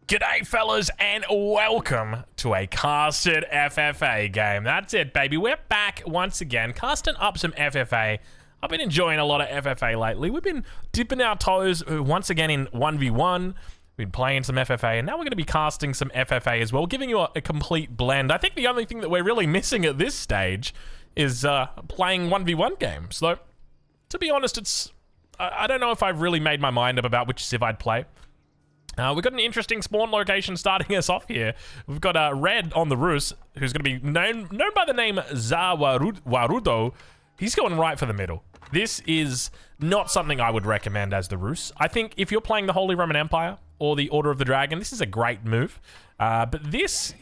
G'day fellas and welcome to a casted FFA game. That's it, baby. We're back once again, casting up some FFA. I've been enjoying a lot of FFA lately. We've been dipping our toes once again in 1v1. We've been playing some FFA, and now we're going to be casting some FFA as well, giving you a complete blend. I think the only thing that we're really missing at this stage is playing 1v1 games. So, to be honest, I don't know if I've really made my mind up about which civ I'd play. We've got an interesting spawn location starting us off here. We've got Red on the Rus, who's going to be known by the name Zawarudo. He's going right for the middle. This is not something I would recommend as the Rus. I think if you're playing the Holy Roman Empire or the Order of the Dragon, this is a great move. But this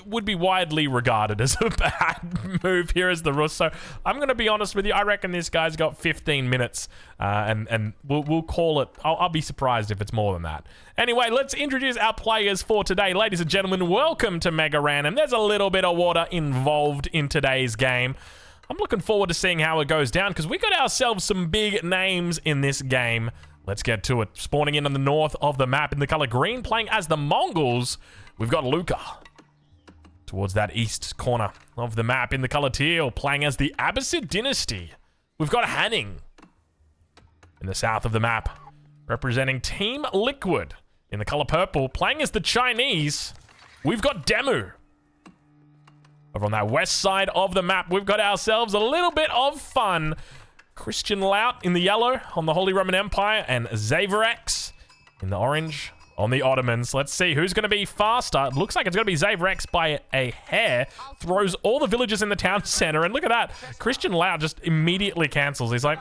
would be widely regarded as a bad move here as the Rus. So I'm going to be honest with you. I reckon this guy's got 15 minutes and we'll call it. I'll be surprised if it's more than that. Anyway, let's introduce our players for today. Ladies and gentlemen, welcome to Mega Random. There's a little bit of water involved in today's game. I'm looking forward to seeing how it goes down because we got ourselves some big names in this game. Let's get to it. Spawning in on the north of the map in the color green, playing as the Mongols, we've got Luca. Towards that east corner of the map in the color teal, playing as the Abbasid dynasty, we've got Hanning. In the south of the map, representing Team Liquid, in the color purple, playing as the Chinese, we've got DeMu. Over on that west side of the map, we've got ourselves a little bit of fun. Christian Lout in the yellow on the Holy Roman Empire, and Zaverex in the orange on the Ottomans. Let's see who's going to be faster. It looks like it's going to be Zaverex by a hair. Throws all the villagers in the town center, and look at that. Christian Lout just immediately cancels. He's like,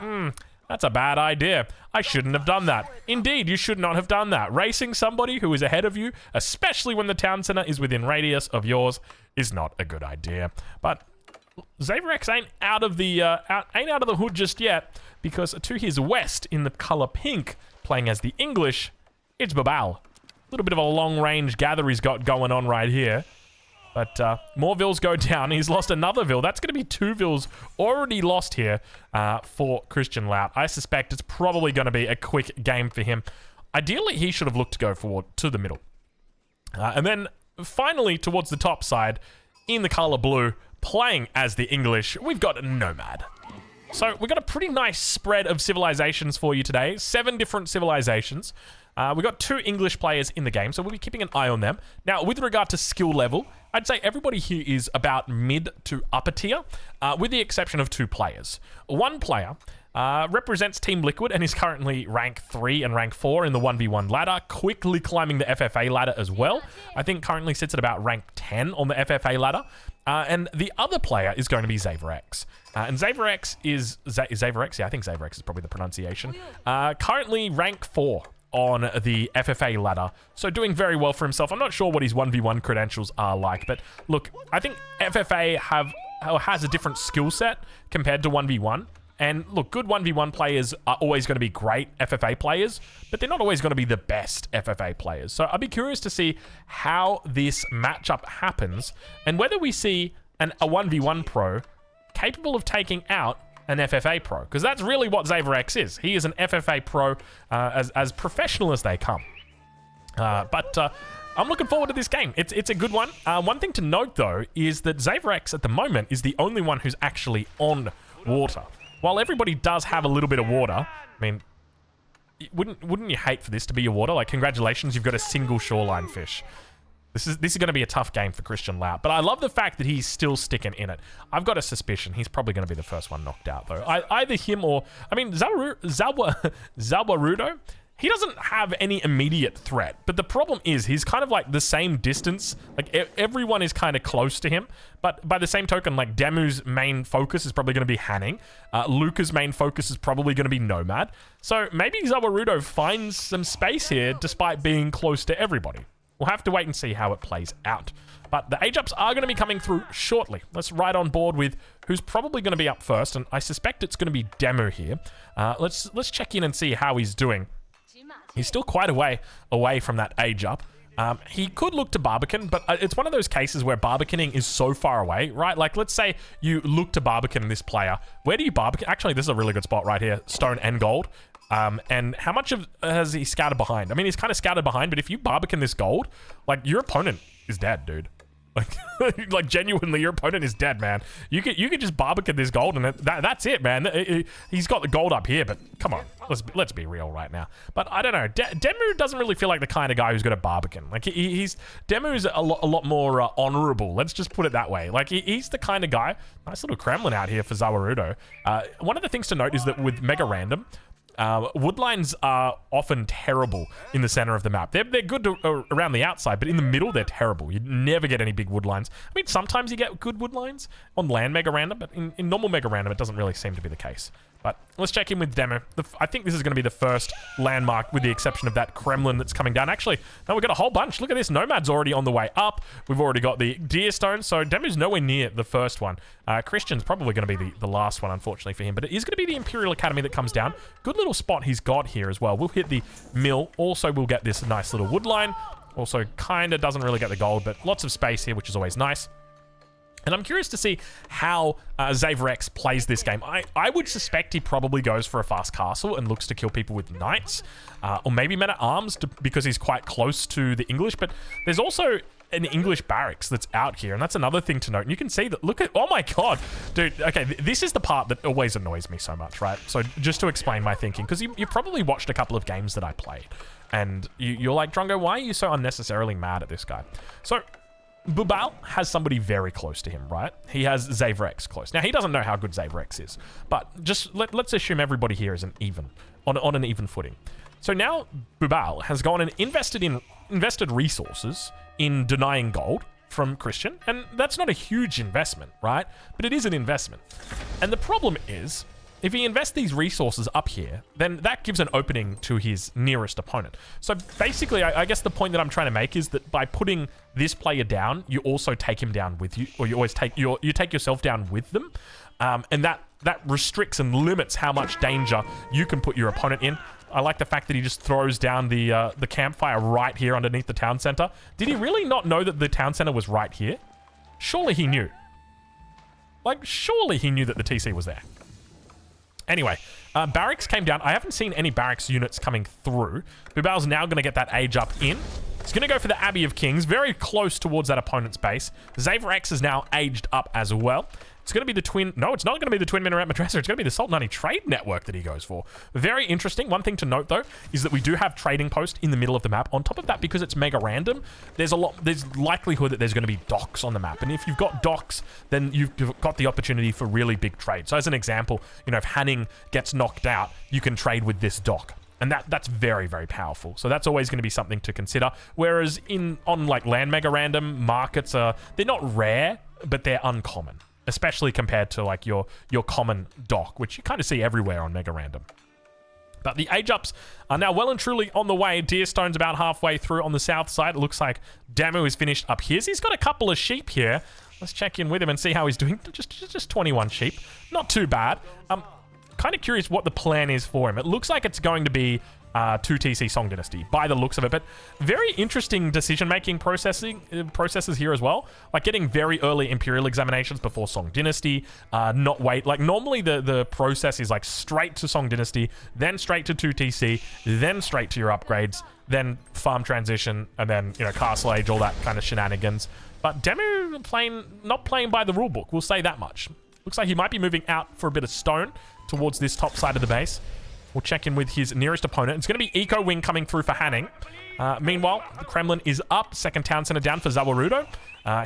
that's a bad idea. I shouldn't have done that. Indeed, you should not have done that. Racing somebody who is ahead of you, especially when the town center is within radius of yours, is not a good idea. But Zaverex ain't out of the hood just yet, because to his west in the color pink, playing as the English, it's Babal. A little bit of a long-range gather he's got going on right here. But more vills go down. He's lost another vill. That's going to be 2 vills already lost here for Christian Lout. I suspect it's probably going to be a quick game for him. Ideally, he should have looked to go forward to the middle. And then finally, towards the top side, in the color blue, playing as the English, we've got Nomad. So we've got a pretty nice spread of civilizations for you today. 7 different civilizations. We've got 2 English players in the game, so we'll be keeping an eye on them. Now, with regard to skill level, I'd say everybody here is about mid to upper tier, with the exception of 2 players. One player represents Team Liquid and is currently rank 3 and rank 4 in the 1v1 ladder, quickly climbing the FFA ladder as well. I think currently sits at about rank 10 on the FFA ladder. And the other player is going to be Zaverex. And Zaverex is... Zaverex? Yeah, I think Zaverex is probably the pronunciation. Currently rank 4 on the FFA ladder, so doing very well for himself. I'm not sure what his 1v1 credentials are like, but look, I think FFA has a different skill set compared to 1v1. And look, good 1v1 players are always going to be great FFA players, but they're not always going to be the best FFA players. So I'd be curious to see how this matchup happens and whether we see a 1v1 pro capable of taking out an FFA pro, because that's really what Zaverex is. He is an FFA pro as professional as they come. But I'm looking forward to this game. It's a good one. One thing to note, though, is that Zaverex at the moment is the only one who's actually on water. While everybody does have a little bit of water, I mean, wouldn't you hate for this to be your water? Like, congratulations, you've got a single shoreline fish. This is going to be a tough game for Christian Lout, but I love the fact that he's still sticking in it. I've got a suspicion he's probably going to be the first one knocked out, though. Either him or... I mean, Zawarudo, he doesn't have any immediate threat, but the problem is he's kind of like the same distance. Like, everyone is kind of close to him, but by the same token, like, Demu's main focus is probably going to be Hanning. Luca's main focus is probably going to be Nomad. So maybe Zawarudo finds some space here despite being close to everybody. We'll have to wait and see how it plays out. But the age-ups are going to be coming through shortly. Let's ride on board with who's probably going to be up first, and I suspect it's going to be DeMu here. Let's check in and see how he's doing. He's still quite a way away from that age-up. He could look to Barbican, but it's one of those cases where Barbicaning is so far away, right? Like, let's say you look to Barbican this player. Where do you Barbican? Actually, this is a really good spot right here. Stone and gold. And how much of has he scattered behind? I mean, he's kind of scattered behind, but if you barbican this gold, like, your opponent is dead, dude. Like, like genuinely, your opponent is dead, man. You could just barbican this gold, and that's it, man. He's got the gold up here, but come on, let's be real right now. But I don't know. DeMu doesn't really feel like the kind of guy who's going to barbican. Like, DeMu's a lot more honorable. Let's just put it that way. Like, he's the kind of guy. Nice little Kremlin out here for Zawarudo. One of the things to note is that with Mega Random, woodlines are often terrible in the center of the map. They're good around the outside, but in the middle, they're terrible. You never get any big woodlines. I mean, sometimes you get good woodlines on land Mega Random, but in normal Mega Random, it doesn't really seem to be the case. But let's check in with DeMu. I think this is going to be the first landmark, with the exception of that Kremlin that's coming down. Actually, no, we've got a whole bunch. Look at this. Nomad's already on the way up. We've already got the Deer Stone, so DeMu's nowhere near the first one. Christian's probably going to be the last one, unfortunately, for him. But it is going to be the Imperial Academy that comes down. Good little spot he's got here as well. We'll hit the mill. Also, we'll get this nice little wood line. Also, kind of doesn't really get the gold, but lots of space here, which is always nice. And I'm curious to see how Zaverex plays this game. I would suspect he probably goes for a fast castle and looks to kill people with knights. Or maybe men-at-arms because he's quite close to the English. But there's also an English barracks that's out here. And that's another thing to note. And you can see that, look at, oh my god. Dude, okay, this is the part that always annoys me so much, right? So just to explain my thinking, because you've probably watched a couple of games that I played. And you're like, Drongo, why are you so unnecessarily mad at this guy? So Bubal has somebody very close to him, right? He has Zaverex close. Now, he doesn't know how good Zaverex is, but just let's assume everybody here is on an even footing. So now Bubal has gone and invested resources in denying gold from Christian, and that's not a huge investment, right? But it is an investment. And the problem is, if he invests these resources up here, then that gives an opening to his nearest opponent. So basically, I guess the point that I'm trying to make is that by putting this player down, you also take him down with you, or you always take yourself down with them, and that restricts and limits how much danger you can put your opponent in. I like the fact that he just throws down the campfire right here underneath the town center. Did he really not know that the town center was right here? Surely he knew. Like, surely he knew that the TC was there. Anyway, barracks came down. I haven't seen any barracks units coming through. Bubal's now going to get that age up in. He's going to go for the Abbey of Kings, very close towards that opponent's base. Zaverex is now aged up as well. It's going to be the twin... No, it's not going to be the twin minaret madrasa. It's going to be the Sultanate trade network that he goes for. Very interesting. One thing to note, though, is that we do have trading post in the middle of the map. On top of that, because it's mega random, there's likelihood that there's going to be docks on the map. And if you've got docks, then you've got the opportunity for really big trade. So as an example, you know, if Hanning gets knocked out, you can trade with this dock. And that's very, very powerful. So that's always going to be something to consider. Whereas on like land mega random, markets they're not rare, but they're uncommon. Especially compared to like your common dock, which you kind of see everywhere on Mega Random. But the age-ups are now well and truly on the way. Deerstone's about halfway through on the south side. It looks like DeMu is finished up here. So he's got a couple of sheep here. Let's check in with him and see how he's doing. Just 21 sheep. Not too bad. Kind of curious what the plan is for him. It looks like it's going to be 2TC Song Dynasty by the looks of it, but very interesting decision-making processes here as well. Like getting very early Imperial examinations before Song Dynasty, not wait. Like normally the process is like straight to Song Dynasty, then straight to 2TC, then straight to your upgrades, then farm transition, and then, you know, Castle Age, all that kind of shenanigans. But DeMu not playing by the rulebook, we'll say that much. Looks like he might be moving out for a bit of stone towards this top side of the base. We'll check in with his nearest opponent. It's going to be Eco Wing coming through for Hanning. Meanwhile, the Kremlin is up. Second town center down for Zawarudo.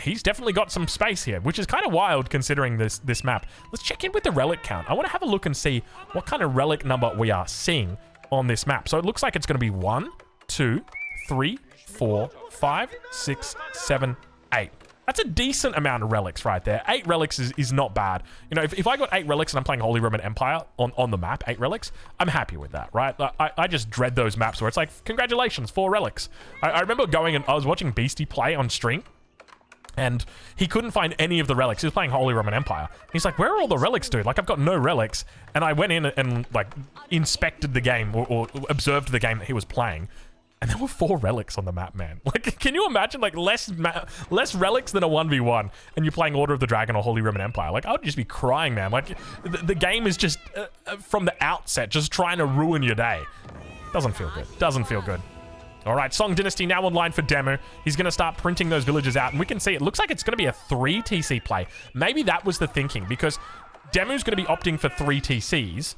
He's definitely got some space here, which is kind of wild considering this map. Let's check in with the relic count. I want to have a look and see what kind of relic number we are seeing on this map. So it looks like it's going to be 1, 2, 3, 4, 5, 6, 7, 8. That's a decent amount of relics right there. 8 relics is not bad. You know, if I got 8 relics and I'm playing Holy Roman Empire on the map, 8 relics, I'm happy with that, right? I just dread those maps where it's like, congratulations, 4 relics. I remember going and I was watching Beastie play on stream, and he couldn't find any of the relics. He was playing Holy Roman Empire. He's like, where are all the relics, dude? Like, I've got no relics. And I went in and like, inspected the game or observed the game that he was playing. And there were 4 relics on the map, man. Like, can you imagine, like, less relics than a 1v1, and you're playing Order of the Dragon or Holy Roman Empire? Like, I would just be crying, man. Like, the game is just, from the outset, just trying to ruin your day. Doesn't feel good. Doesn't feel good. All right, Song Dynasty now online for DeMu. He's going to start printing those villages out, and we can see it looks like it's going to be a 3 TC play. Maybe that was the thinking, because DeMu's going to be opting for 3 TCs.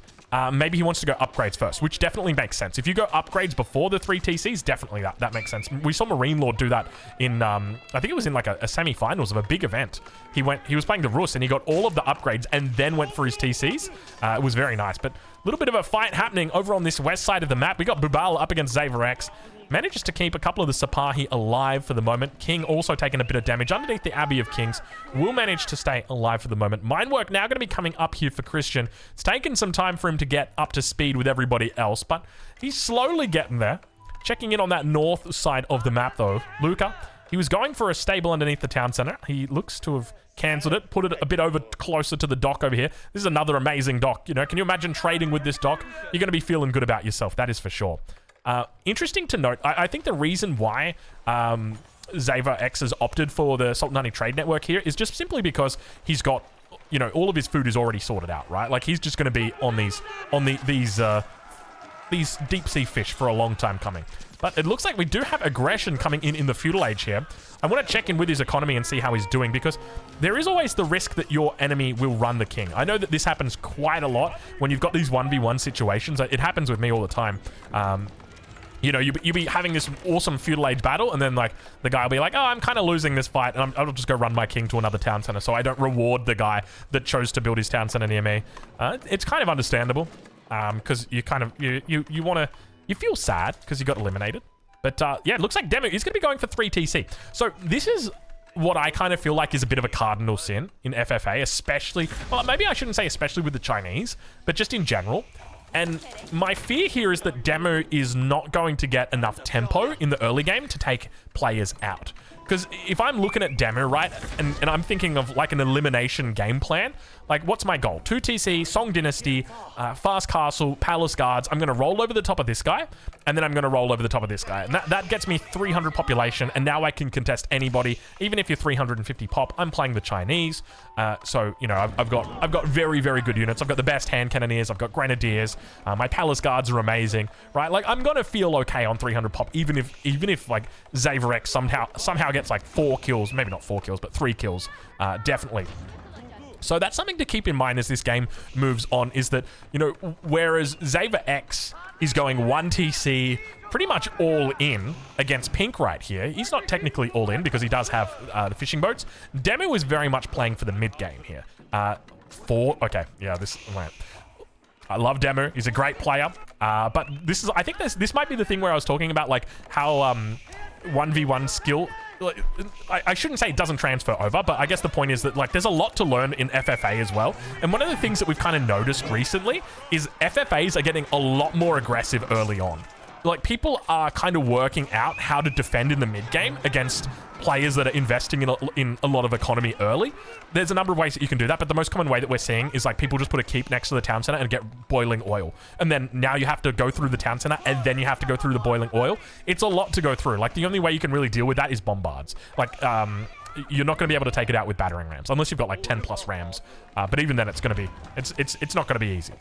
Maybe he wants to go upgrades first, which definitely makes sense. If you go upgrades before the 3 TCs, definitely that makes sense. We saw Marine Lord do that in, I think it was in like a semi-finals of a big event. He was playing the Rus and he got all of the upgrades and then went for his TCs. It was very nice, but a little bit of a fight happening over on this west side of the map. We got Bubal up against Xaver X. Manages to keep a couple of the Sipahi alive for the moment. King also taking a bit of damage underneath the Abbey of Kings. Will manage to stay alive for the moment. Minework now going to be coming up here for Christian. It's taken some time for him to get up to speed with everybody else, but he's slowly getting there. Checking in on that north side of the map, though. Luca, he was going for a stable underneath the town center. He looks to have cancelled it, put it a bit over closer to the dock over here. This is another amazing dock. You know, can you imagine trading with this dock? You're going to be feeling good about yourself. That is for sure. Interesting to note, I think the reason why Xaver X has opted for the Sultanate trade network here is just simply because he's got, you know, all of his food is already sorted out, right? Like, he's just going to be on these deep sea fish for a long time coming. But it looks like we do have aggression coming in the feudal age here. I want to check in with his economy and see how he's doing, because there is always the risk that your enemy will run the king. I know that this happens quite a lot when you've got these 1v1 situations. It happens with me all the time. You know, you be having this awesome feudal age battle, and then, like, the guy will be like, oh, I'm kind of losing this fight, and I'll just go run my king to another town center, so I don't reward the guy that chose to build his town center near me. It's kind of understandable, because you kind of, you feel sad because you got eliminated. But, yeah, it looks like DeMu is going to be going for 3 TC. So this is what I kind of feel like is a bit of a cardinal sin in FFA, especially, well, maybe I shouldn't say especially with the Chinese, but just in general. And my fear here is that DeMu is not going to get enough tempo in the early game to take players out. Because if I'm looking at DeMu, right, and I'm thinking of like an elimination game plan, like, what's my goal? 2 TC, Song Dynasty, Fast Castle, Palace Guards. I'm going to roll over the top of this guy, and then I'm going to roll over the top of this guy. And that gets me 300 population, and now I can contest anybody. Even if you're 350 pop, I'm playing the Chinese. So, you know, I've got very, very good units. I've got the best hand cannoneers. I've got grenadiers. My Palace Guards are amazing, right? Like, I'm going to feel okay on 300 pop, even if like, Xaver X somehow gets like 4 kills. Maybe not 4 kills, but 3 kills. Definitely. So that's something to keep in mind as this game moves on, is that, you know, whereas Xaver X is going 1 TC pretty much all in against Pink right here. He's not technically all in because he does have the fishing boats. DeMu is very much playing for the mid game here. Okay, yeah, I love DeMu. He's a great player. But I think this might be the thing where I was talking about, like, how 1v1 skill, I shouldn't say it doesn't transfer over, but I guess the point is that, like, there's a lot to learn in FFA as well. And one of the things that we've kind of noticed recently is FFAs are getting a lot more aggressive early on. Like, people are kind of working out how to defend in the mid game against players that are investing in a lot of economy early. There's a number of ways that you can do that, but the most common way that we're seeing is, like, people just put a keep next to the town center and get boiling oil. And then now you have to go through the town center, and then you have to go through the boiling oil. It's a lot to go through. Like, the only way you can really deal with that is bombards. Like, you're not going to be able to take it out with battering rams, unless you've got, like, 10 plus rams. But even then, it's not going to be easy.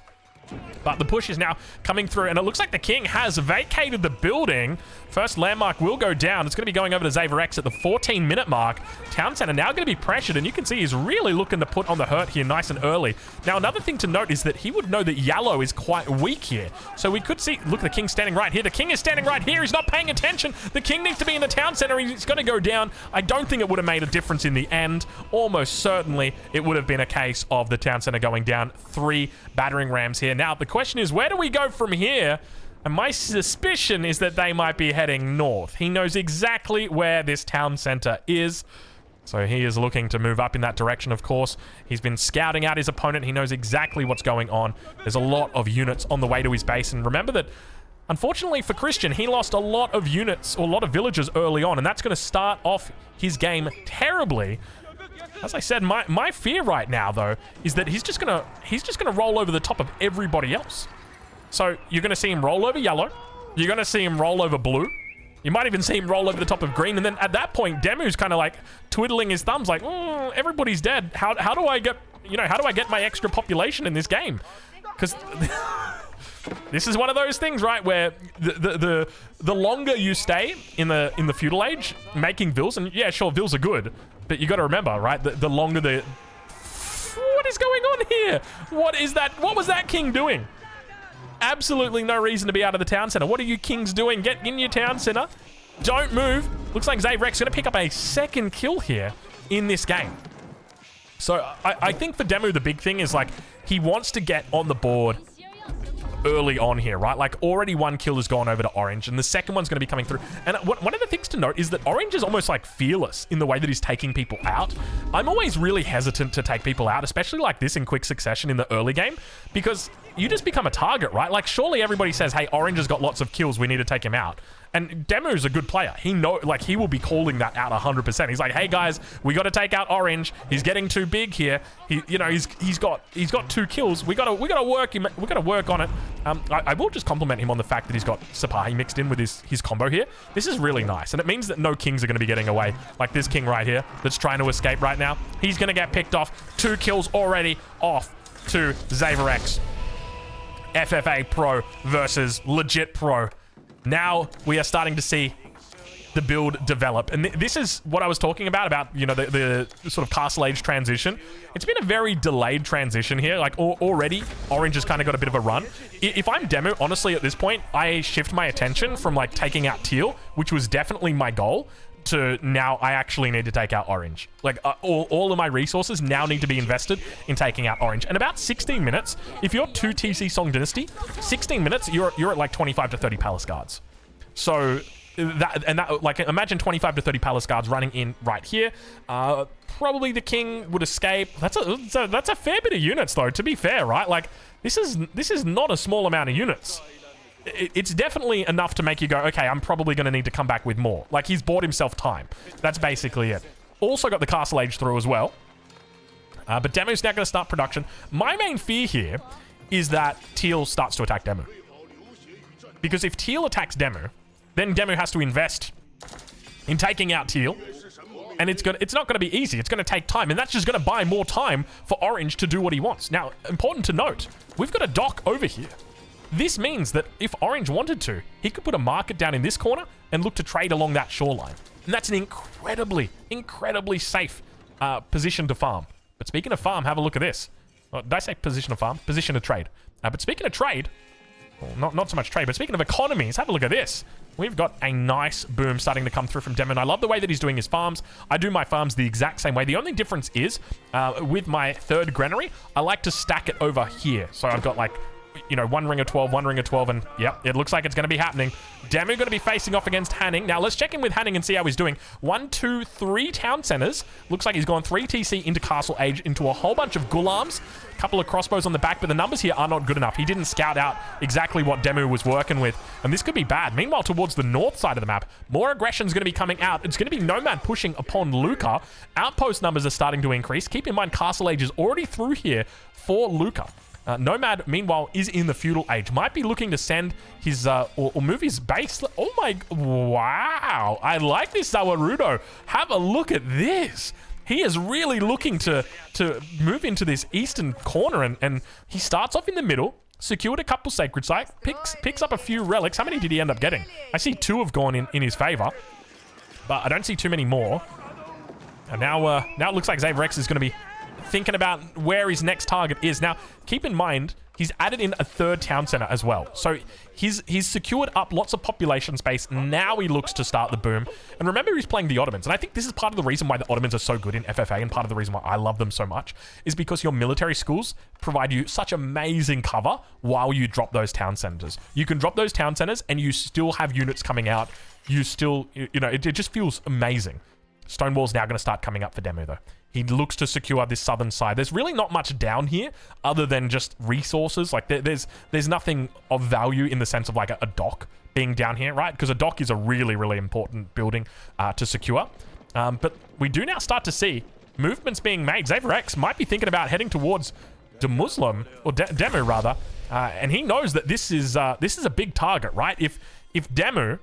But the push is now coming through, and it looks like the king has vacated the building. First landmark will go down. It's going to be going over to Xaver X at the 14-minute mark. Town center now going to be pressured, and you can see he's really looking to put on the hurt here nice and early. Now, another thing to note is that he would know that yellow is quite weak here. So we could see, look, the king's standing right here. The king is standing right here. He's not paying attention. The king needs to be in the town center. He's going to go down. I don't think it would have made a difference in the end. Almost certainly it would have been a case of the town center going down. 3 battering rams here. Now, the question is, where do we go from here? And my suspicion is that they might be heading north. He knows exactly where this town center is. So he is looking to move up in that direction, of course. He's been scouting out his opponent. He knows exactly what's going on. There's a lot of units on the way to his base. And remember that, unfortunately for Christian, he lost a lot of units, or a lot of villagers early on. And that's going to start off his game terribly. As I said, my fear right now, though, is that he's just gonna roll over the top of everybody else. So you're gonna see him roll over yellow, you're gonna see him roll over blue, You might even see him roll over the top of green, and then at that point, DeMu's kind of like twiddling his thumbs like, everybody's dead. How do I get, how do I get my extra population in this game? Because this is one of those things, right, where the longer you stay in the feudal age making vills, and yeah, sure, vills are good, but you got to remember, right, the longer the... What is going on here? What is that? What was that king doing? Absolutely no reason to be out of the town center. What are you kings doing? Get in your town center. Don't move. Looks like Xavrex going to pick up a second kill here in this game. So I think for DeMu, the big thing is like he wants to get on the board early on here, right? Like already one kill has gone over to Orange and the second one's going to be coming through. And one of the things to note is that Orange is almost like fearless in the way that he's taking people out. I'm always really hesitant to take people out, especially like this in quick succession in the early game, because you just become a target, right? Like surely everybody says, hey, Orange has got lots of kills, we need to take him out. And DeMu is a good player. He he will be calling that out 100%. He's like, hey guys, we got to take out Orange. He's getting too big here. He's got 2 kills. We gotta work on it. I will just compliment him on the fact that he's got Sipahi mixed in with his combo here. This is really nice, and it means that no kings are going to be getting away. Like this king right here that's trying to escape right now. He's going to get picked off. 2 kills already off to Xavrex. FFA Pro versus legit Pro. Now we are starting to see the build develop. And this is what I was talking about, the sort of Castle Age transition. It's been a very delayed transition here. Like already, Orange has kind of got a bit of a run. If I'm DeMu, honestly, at this point, I shift my attention from like taking out Teal, which was definitely my goal, to now I actually need to take out Orange. Like all of my resources now need to be invested in taking out Orange. And about 16 minutes, if you're 2 TC Song Dynasty, 16 minutes, you're at like 25 to 30 Palace Guards. So that like imagine 25 to 30 Palace Guards running in right here. Probably the king would escape. That's a fair bit of units though, to be fair, right? Like this is not a small amount of units. It's definitely enough to make you go, okay, I'm probably going to need to come back with more. Like, he's bought himself time. That's basically it. Also got the Castle Age through as well. But DeMu's now going to start production. My main fear here is that Teal starts to attack DeMu. Because if Teal attacks DeMu, then DeMu has to invest in taking out Teal. And it's not going to be easy. It's going to take time. And that's just going to buy more time for Orange to do what he wants. Now, important to note, we've got a dock over here. This means that if Orange wanted to, he could put a market down in this corner and look to trade along that shoreline. And that's an incredibly, incredibly safe position to farm. But speaking of farm, have a look at this. Did I say position to farm? Position to trade. But speaking of trade, well, not so much trade, but speaking of economies, have a look at this. We've got a nice boom starting to come through from DeMu, and I love the way that he's doing his farms. I do my farms the exact same way. The only difference is, with my 3rd granary, I like to stack it over here. So I've got like, 1 ring of 12, 1 ring of 12, and yep, it looks like it's going to be happening. DeMu going to be facing off against Hanning. Now, let's check in with Hanning and see how he's doing. 1, 2, 3 town centers. Looks like he's gone 3 TC into Castle Age, into a whole bunch of Gulams, a couple of crossbows on the back, but the numbers here are not good enough. He didn't scout out exactly what DeMu was working with, and this could be bad. Meanwhile, towards the north side of the map, more aggression is going to be coming out. It's going to be Nomad pushing upon Luca. Outpost numbers are starting to increase. Keep in mind, Castle Age is already through here for Luca. Nomad, meanwhile, is in the feudal age. Might be looking to send his, or move his base. Oh my, wow. I like this Zawarudo. Have a look at this. He is really looking to move into this eastern corner, and he starts off in the middle, secured a couple sacred sites, picks up a few relics. How many did he end up getting? I see 2 have gone in his favor, but I don't see too many more. And now it looks like Xavrex is going to be thinking about where his next target is. Now, keep in mind, he's added in a 3rd town center as well. So he's secured up lots of population space. Now he looks to start the boom. And remember, he's playing the Ottomans. And I think this is part of the reason why the Ottomans are so good in FFA, and part of the reason why I love them so much is because your military schools provide you such amazing cover while you drop those town centers. You can drop those town centers and you still have units coming out. You still, it just feels amazing. Stonewall's now going to start coming up for DeMu, though. He looks to secure this southern side. There's really not much down here other than just resources. Like, there's nothing of value in the sense of like a dock being down here, right? Because a dock is a really, really important building to secure. But we do now start to see movements being made. Xavrex might be thinking about heading towards DeMu, or DeMu rather, and he knows that this is a big target, right? If DeMu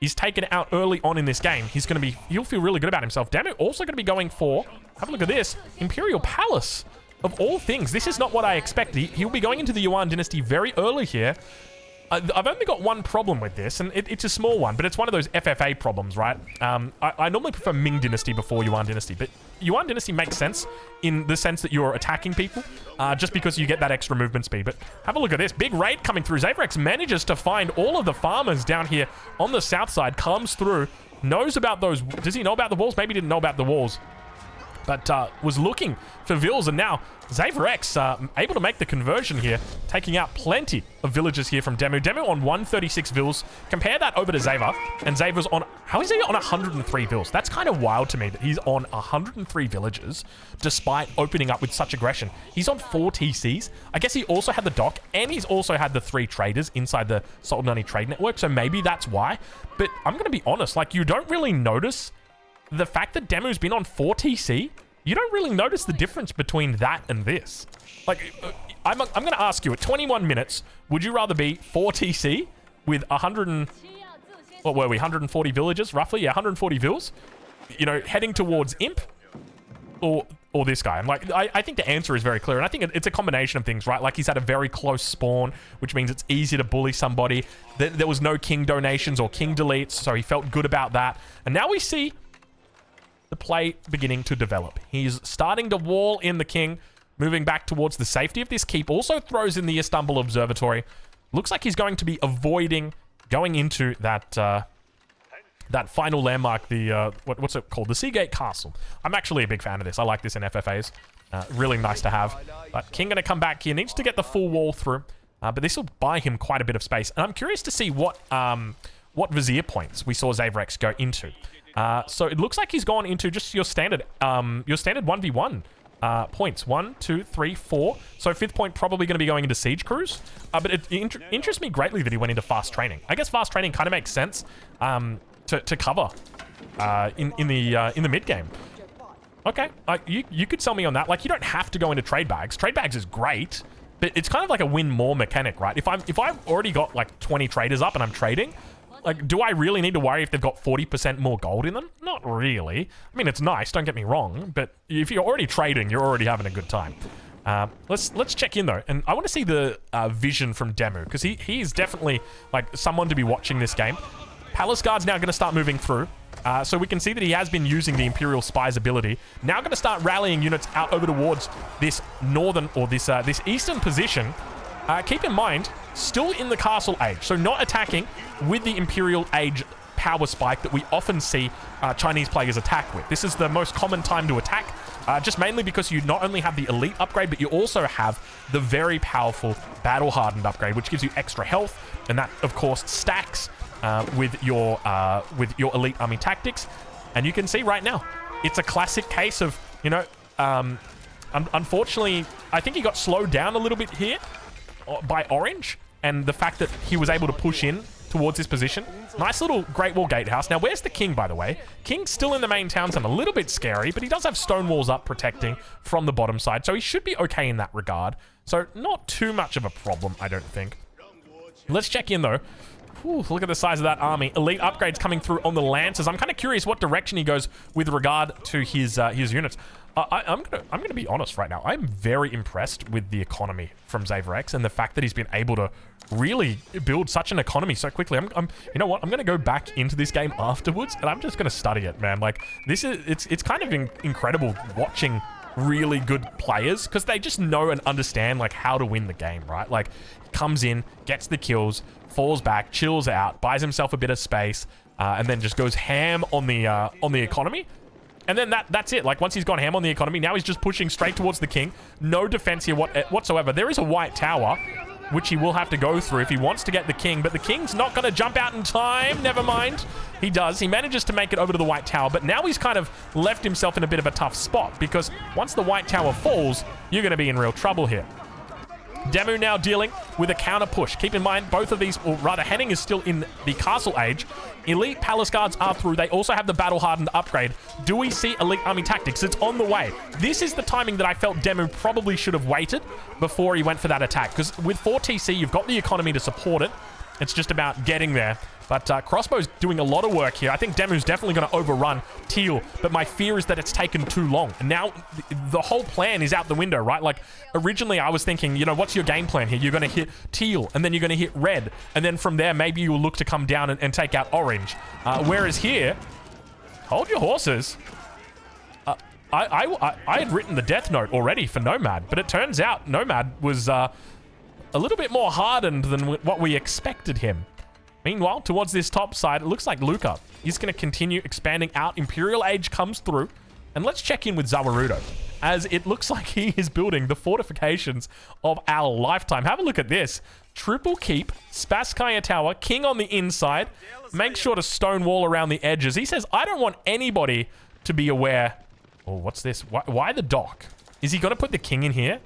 is taken out early on in this game, he'll feel really good about himself. DeMu also going to be going for, have a look at this, Imperial Palace. Of all things, this is not what I expected. He'll be going into the Yuan dynasty very early here. I've only got one problem with this, and it's a small one, but it's one of those FFA problems, right? I normally prefer Ming dynasty before Yuan dynasty, but Yuan dynasty makes sense in the sense that you're attacking people, just because you get that extra movement speed. But have a look at this. Big raid coming through. Xaverex manages to find all of the farmers down here on the south side, comes through, knows about those. Does he know about the walls? Maybe he didn't know about the walls, but was looking for vills, and now Xaverex able to make the conversion here, taking out plenty of villages here from DeMu. DeMu on 136 vills. Compare that over to Xaver, and Xaver's on, how is he on 103 vills? That's kind of wild to me that he's on 103 villages despite opening up with such aggression. He's on 4 TCs. I guess he also had the dock, and he's also had the 3 traders inside the Sultanate trade network, so maybe that's why. But I'm going to be honest, like, you don't really notice the fact that DeMu's been on 4 TC. You don't really notice the difference between that and this. Like, I'm going to ask you, at 21 minutes, would you rather be 4 TC with 140 villages, roughly? Yeah, 140 vills, you know, heading towards Imp, or this guy? I'm like, I think the answer is very clear, and I think it's a combination of things, right? Like, he's had a very close spawn, which means it's easy to bully somebody. There was no king donations or king deletes, so he felt good about that. And now we see the play beginning to develop. He's starting to wall in the king, moving back towards the safety of this keep. Also throws in the Istanbul Observatory. Looks like he's going to be avoiding going into that that final landmark, the what's it called? The Seagate Castle. I'm actually a big fan of this. I like this in FFAs. Really nice to have. But king going to come back here. Needs to get the full wall through. But this will buy him quite a bit of space. And I'm curious to see what vizier points we saw Xaverex go into. So it looks like he's gone into just your standard 1v1 points. 1, 2, 3, 4. So 5th point probably going to be going into siege crews. But it interests me greatly that he went into fast training. I guess fast training kind of makes sense to cover in the mid game. Okay, you could sell me on that. Like, you don't have to go into trade bags. Trade bags is great, but it's kind of like a win more mechanic, right? If I've already got like 20 traders up and I'm trading, like, do I really need to worry if they've got 40% more gold in them? Not really. I mean, it's nice, don't get me wrong, but if you're already trading, you're already having a good time. Let's check in, though, and I want to see the vision from DeMu, because he is definitely, like, someone to be watching this game. Palace Guard's now going to start moving through, so we can see that he has been using the Imperial Spy's ability. Now going to start rallying units out over towards this northern, or this eastern position. Keep in mind, still in the Castle Age, so not attacking with the Imperial Age power spike that we often see Chinese players attack with. This is the most common time to attack, just mainly because you not only have the elite upgrade, but you also have the very powerful battle-hardened upgrade, which gives you extra health, and that, of course, stacks with your elite army tactics. And you can see right now, it's a classic case of, you know, unfortunately, I think he got slowed down a little bit here by Orange, and the fact that he was able to push in towards this position. Nice little Great Wall Gatehouse. Now, where's the king, by the way? King's still in the main town, so I'm a little bit scary, but he does have stone walls up protecting from the bottom side, so he should be okay in that regard. So not too much of a problem, I don't think. Let's check in, though. Ooh, look at the size of that army. Elite upgrades coming through on the Lancers. I'm kind of curious what direction he goes with regard to his units. I'm gonna be honest right now. I'm very impressed with the economy from Xaverex and the fact that he's been able to really build such an economy so quickly. You know what? I'm gonna go back into this game afterwards and I'm just gonna study it, man. Like, it's kind of incredible watching really good players, because they just know and understand like how to win the game, right? Like, comes in, gets the kills, falls back, chills out, buys himself a bit of space, and then just goes ham on the economy. And then that's it. Like, once he's gone ham on the economy, now he's just pushing straight towards the king. No defense here whatsoever. There is a white tower, which he will have to go through if he wants to get the king. But the king's not going to jump out in time. Never mind. He does. He manages to make it over to the white tower. But now he's kind of left himself in a bit of a tough spot, because once the white tower falls, you're going to be in real trouble here. DeMu now dealing with a counter push. Keep in mind, both of these, or rather, Henning is still in the Castle Age. Elite Palace Guards are through. They also have the battle-hardened upgrade. Do we see Elite Army Tactics? It's on the way. This is the timing that I felt DeMu probably should have waited before he went for that attack, because with 4 TC, you've got the economy to support it. It's just about getting there But Crossbow's doing a lot of work here. I think DeMu's definitely going to overrun Teal, but my fear is that it's taken too long. And now the whole plan is out the window, right? Like, originally I was thinking, you know, what's your game plan here? You're going to hit Teal, and then you're going to hit Red, and then from there, maybe you'll look to come down and take out Orange. Whereas here, hold your horses. I had written the death note already for Nomad, but it turns out Nomad was a little bit more hardened than what we expected him. Meanwhile, towards this top side, it looks like Luca. He's going to continue expanding out. Imperial Age comes through. And let's check in with Zawarudo, as it looks like he is building the fortifications of our lifetime. Have a look at this. Triple keep, Spasskaya Tower, King on the inside. Make sure to stone wall around the edges. He says, I don't want anybody to be aware. Oh, what's this? Why the dock? Is he going to put the king in here?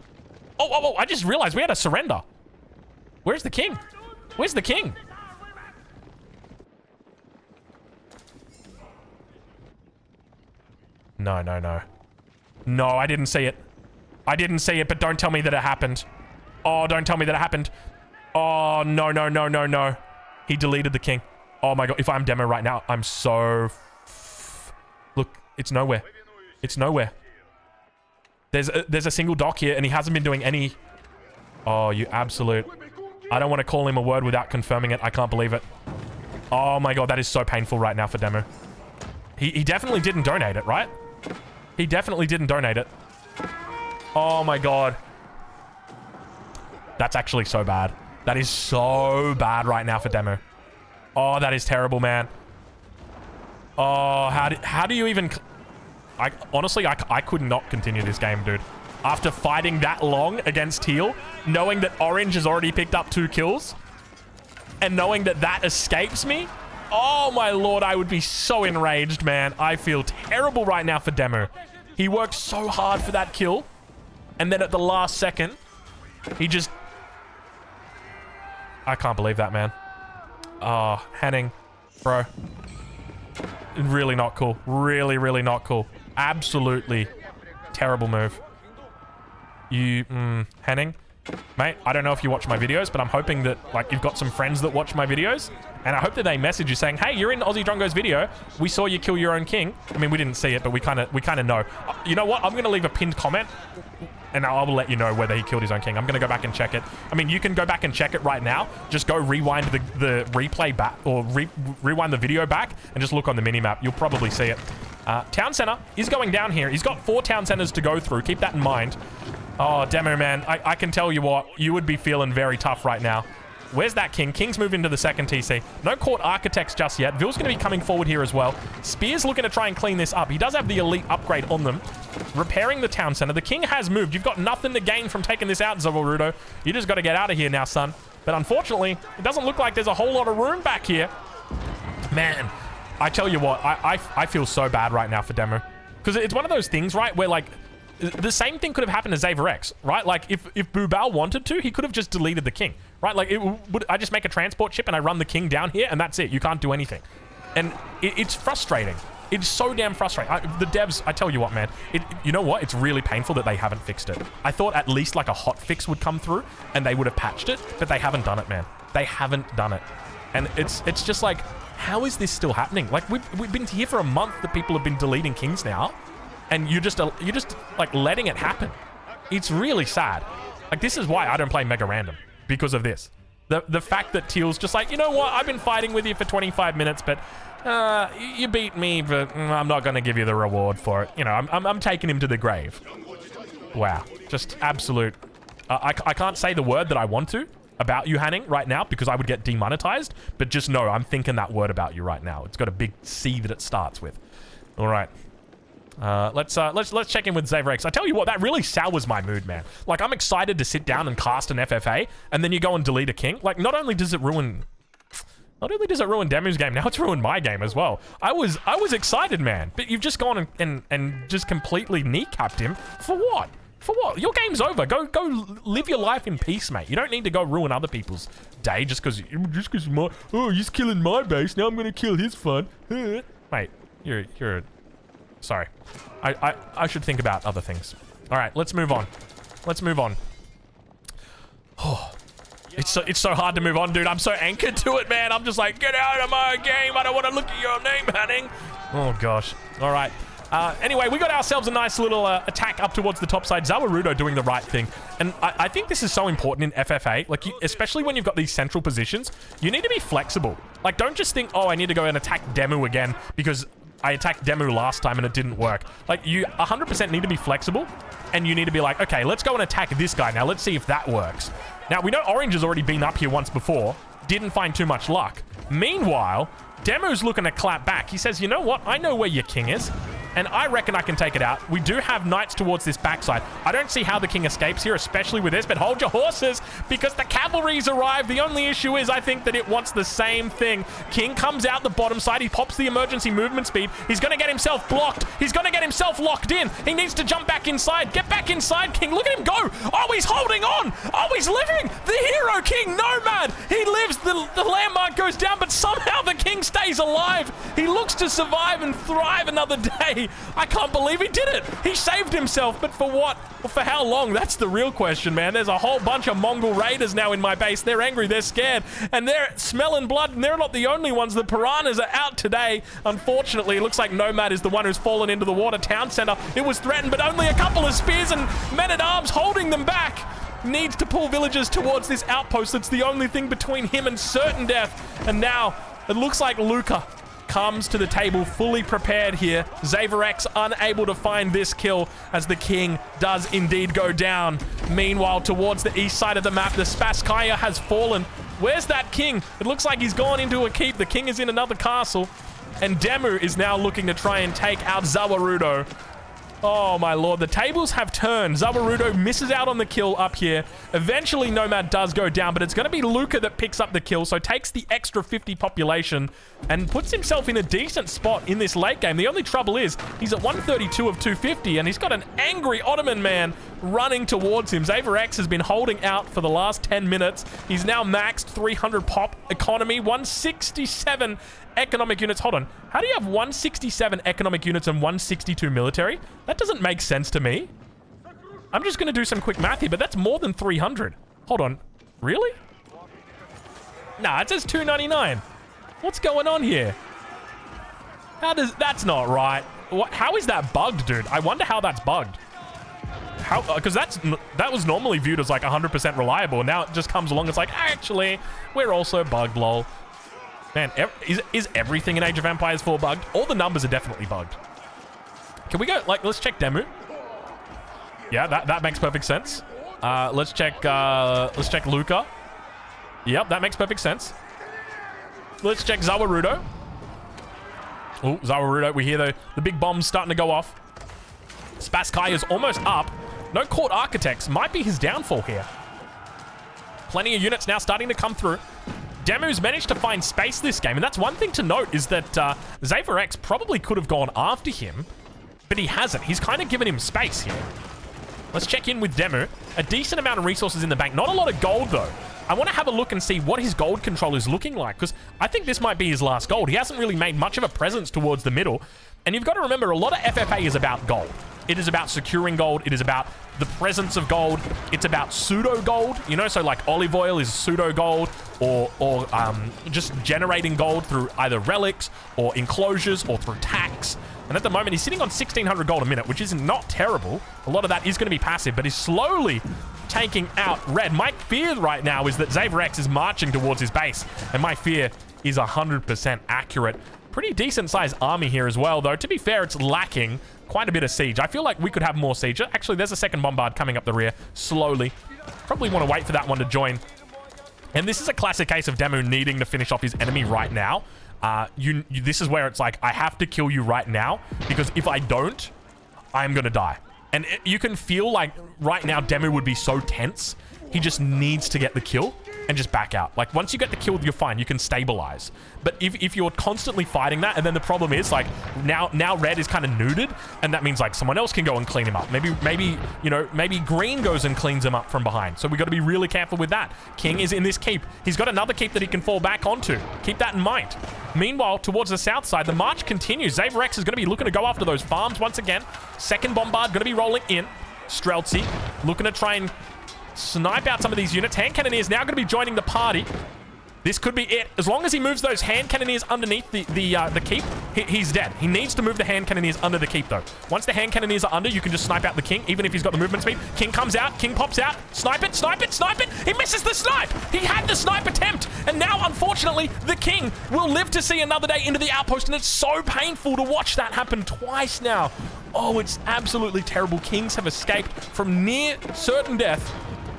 Oh, I just realized we had a surrender. Where's the king? Where's the king? No. No, I didn't see it. I didn't see it, but don't tell me that it happened. Oh, don't tell me that it happened. Oh, no. He deleted the king. Oh my god, if I'm DeMu right now, I'm so... Look, it's nowhere. It's nowhere. There's a single dock here, and he hasn't been doing any... Oh, you absolute... I don't want to call him a word without confirming it. I can't believe it. Oh my god, that is so painful right now for DeMu. He definitely didn't donate it, right? He definitely didn't donate it. Oh my god. That's actually so bad. That is so bad right now for DeMu. Oh, that is terrible, man. Oh, how do you even... Honestly, I could not continue this game, dude. After fighting that long against Teal, knowing that Orange has already picked up 2 kills, and knowing that that escapes me... Oh my lord, I would be so enraged, man. I feel terrible right now for DeMu. He worked so hard for that kill, and then at the last second, he just... I can't believe that, man. Oh, Henning, bro. Really not cool. Really not cool. Absolutely terrible move. Henning, mate, I don't know if you watch my videos, but I'm hoping that, like, you've got some friends that watch my videos, and I hope that they message you saying, hey, you're in Aussie Drongo's video. We saw you kill your own king. I mean, we didn't see it, but we kind of know. You know what? I'm going to leave a pinned comment, and I will let you know whether he killed his own king. I'm going to go back and check it. I mean, you can go back and check it right now. Just go rewind the replay back, or rewind the video back, and just look on the minimap. You'll probably see it. Town center is going down here. He's got 4 town centers to go through. Keep that in mind. Oh, DeMu, man. I can tell you what. You would be feeling very tough right now. Where's that king? King's moved into the second TC. No court architects just yet. Ville's going to be coming forward here as well. Spear's looking to try and clean this up. He does have the elite upgrade on them. Repairing the town center. The king has moved. You've got nothing to gain from taking this out, Zawarudo. You just got to get out of here now, son. But unfortunately, it doesn't look like there's a whole lot of room back here. Man, I tell you what. I feel so bad right now for DeMu. Because it's one of those things, right, where, like, the same thing could have happened to Xaver X, right? Like, if Bubal wanted to, he could have just deleted the king, right? Like, I just make a transport ship and I run the king down here, and that's it. You can't do anything. And it's frustrating. It's so damn frustrating. The devs, I tell you what, man. You know what? It's really painful that they haven't fixed it. I thought at least, like, a hot fix would come through, and they would have patched it, but they haven't done it, man. They haven't done it. And it's just like, how is this still happening? Like, we've been here for a month that people have been deleting kings now. And you're just like letting it happen. It's really sad. Like, this is why I don't play Mega Random, because of this. The fact that Teal's just like, you know what? I've been fighting with you for 25 minutes, but you beat me, but I'm not going to give you the reward for it. You know, I'm taking him to the grave. Wow, just absolute. I can't say the word that I want to about you, Hanning, right now, because I would get demonetized. But just know, I'm thinking that word about you right now. It's got a big C that it starts with. All right. Let's check in with Xaver X. I tell you what, that really sours my mood, man. Like, I'm excited to sit down and cast an FFA, and then you go and delete a king. Like, not only does it ruin DeMu's game, now it's ruined my game as well. I was excited, man, but you've just gone and just completely kneecapped him. For what? For what? Your game's over. Go live your life in peace, mate. You don't need to go ruin other people's day just because he's killing my base. Now I'm gonna kill his fun. Mate, you're sorry. I should think about other things. All right, let's move on. Let's move on. Oh, It's so hard to move on, dude. I'm so anchored to it, man. I'm just like, get out of my game. I don't want to look at your name, Hanning. Oh, gosh. All right. Anyway, we got ourselves a nice little attack up towards the top side. Zawarudo doing the right thing. And I think this is so important in FFA. Like, especially when you've got these central positions, you need to be flexible. Like, don't just think, oh, I need to go and attack DeMu again because I attacked DeMu last time and it didn't work. Like, you 100% need to be flexible. And you need to be like, okay, let's go and attack this guy. Now, let's see if that works. Now, we know Orange has already been up here once before. Didn't find too much luck. Meanwhile, DeMu's looking to clap back. He says, you know what? I know where your king is. And I reckon I can take it out. We do have knights towards this backside. I don't see how the king escapes here, especially with this, but hold your horses because the cavalry's arrived. The only issue is I think that it wants the same thing. King comes out the bottom side. He pops the emergency movement speed. He's going to get himself blocked. He's going to get himself locked in. He needs to jump back inside. Get back inside, King. Look at him go. Oh, he's holding on. Oh, he's living. The hero king, Nomad. He lives. The landmark goes down, but somehow the king stays alive. He looks to survive and thrive another day. I can't believe he did it. He saved himself, but for what? Well, for how long? That's the real question, man. There's a whole bunch of Mongol raiders now in my base. They're angry, they're scared, and they're smelling blood, and they're not the only ones. The piranhas are out today. Unfortunately, it looks like Nomad is the one who's fallen into the water town center. It was threatened, but only a couple of spears and men-at-arms holding them back. Needs to pull villagers towards this outpost. That's the only thing between him and certain death. And now, it looks like Luca comes to the table fully prepared here. Xaverex unable to find this kill as the king does indeed go down. Meanwhile, towards the east side of the map, the Spasskaya has fallen. Where's that king? It looks like he's gone into a keep. The king is in another castle. And DeMu is now looking to try and take out Zawarudo. Oh my lord, the tables have turned. Zawarudo misses out on the kill up here. Eventually, Nomad does go down, but it's going to be Luca that picks up the kill, so takes the extra 50 population and puts himself in a decent spot in this late game. The only trouble is he's at 132 of 250, and he's got an angry Ottoman man running towards him. Xaverex has been holding out for the last 10 minutes. He's now maxed 300 pop economy, 167 economic units. Hold on. How do you have 167 economic units and 162 military? That doesn't make sense to me. I'm just going to do some quick math here, but that's more than 300. Hold on. Really? Nah, it says 299. What's going on here? That's not right. How is that bugged, dude? I wonder how that's bugged. How? Because that was normally viewed as like 100% reliable, and now it just comes along. It's like, actually, we're also bugged, lol. Man, is everything in Age of Empires 4 bugged? All the numbers are definitely bugged. Can we go, like, let's check DeMu. Yeah, that makes perfect sense. Let's check Luca. Yep, that makes perfect sense. Let's check Zawarudo. Oh, Zawarudo, we hear the big bombs starting to go off. Spasskaya is almost up. No court architects. Might be his downfall here. Plenty of units now starting to come through. DeMu's managed to find space this game, and that's one thing to note is that Xaverex probably could have gone after him, but he hasn't. He's kind of given him space here. Let's check in with DeMu. A decent amount of resources in the bank. Not a lot of gold, though. I want to have a look and see what his gold control is looking like, because I think this might be his last gold. He hasn't really made much of a presence towards the middle, and you've got to remember, a lot of FFA is about gold. It is about securing gold. It is about the presence of gold. It's about pseudo gold, you know, so like olive oil is pseudo gold, or just generating gold through either relics or enclosures or through tax. And at the moment, he's sitting on 1,600 gold a minute, which is not terrible. A lot of that is going to be passive, but he's slowly taking out red. My fear right now is that Xaverex is marching towards his base, and my fear is 100% accurate. Pretty decent sized army here as well, though. To be fair, it's lacking quite a bit of siege. I feel like we could have more siege. Actually, there's a second bombard coming up the rear slowly. Probably want to wait for that one to join. And this is a classic case of DeMu needing to finish off his enemy right now. This is where it's like, I have to kill you right now, because if I don't, I'm going to die. And you can feel like right now DeMu would be so tense. He just needs to get the kill and just back out. Like, once you get the kill, you're fine. You can stabilize. But if you're constantly fighting that, and then the problem is, like, now red is kind of neutered, and that means, like, someone else can go and clean him up. Maybe green goes and cleans him up from behind. So we got to be really careful with that. King is in this keep. He's got another keep that he can fall back onto. Keep that in mind. Meanwhile, towards the south side, the march continues. Xaverex is going to be looking to go after those farms once again. Second bombard going to be rolling in. Streltsy looking to try and Snipe out some of these units. Hand Cannoneers now going to be joining the party. This could be it. As long as he moves those Hand Cannoneers underneath the keep, he's dead. He needs to move the Hand Cannoneers under the keep, though. Once the Hand Cannoneers are under, you can just snipe out the King, even if he's got the movement speed. King comes out. King pops out. Snipe it, snipe it, snipe it. He misses the snipe. He had the snipe attempt. And now, unfortunately, the King will live to see another day into the outpost. And it's so painful to watch that happen twice now. Oh, it's absolutely terrible. Kings have escaped from near certain death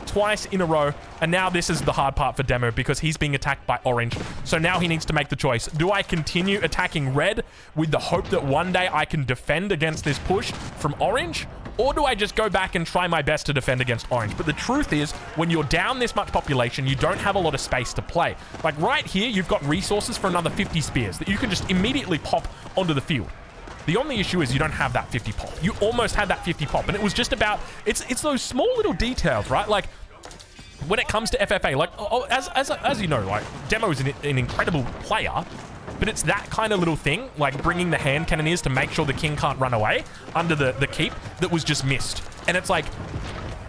twice in a row, and now this is the hard part for DeMu because he's being attacked by orange. So now he needs to make the choice. Do I continue attacking red with the hope that one day I can defend against this push from orange, or do I just go back and try my best to defend against orange? But the truth is, when you're down this much population, you don't have a lot of space to play. Like right here, you've got resources for another 50 spears that you can just immediately pop onto the field. The only issue is you don't have that 50 pop. You almost had that 50 pop, and it was just about, it's those small little details, right? Like, when it comes to FFA, like, as you know, like, DeMu is an incredible player, but it's that kind of little thing, like bringing the Hand Cannoneers to make sure the King can't run away under the keep, that was just missed. And it's like,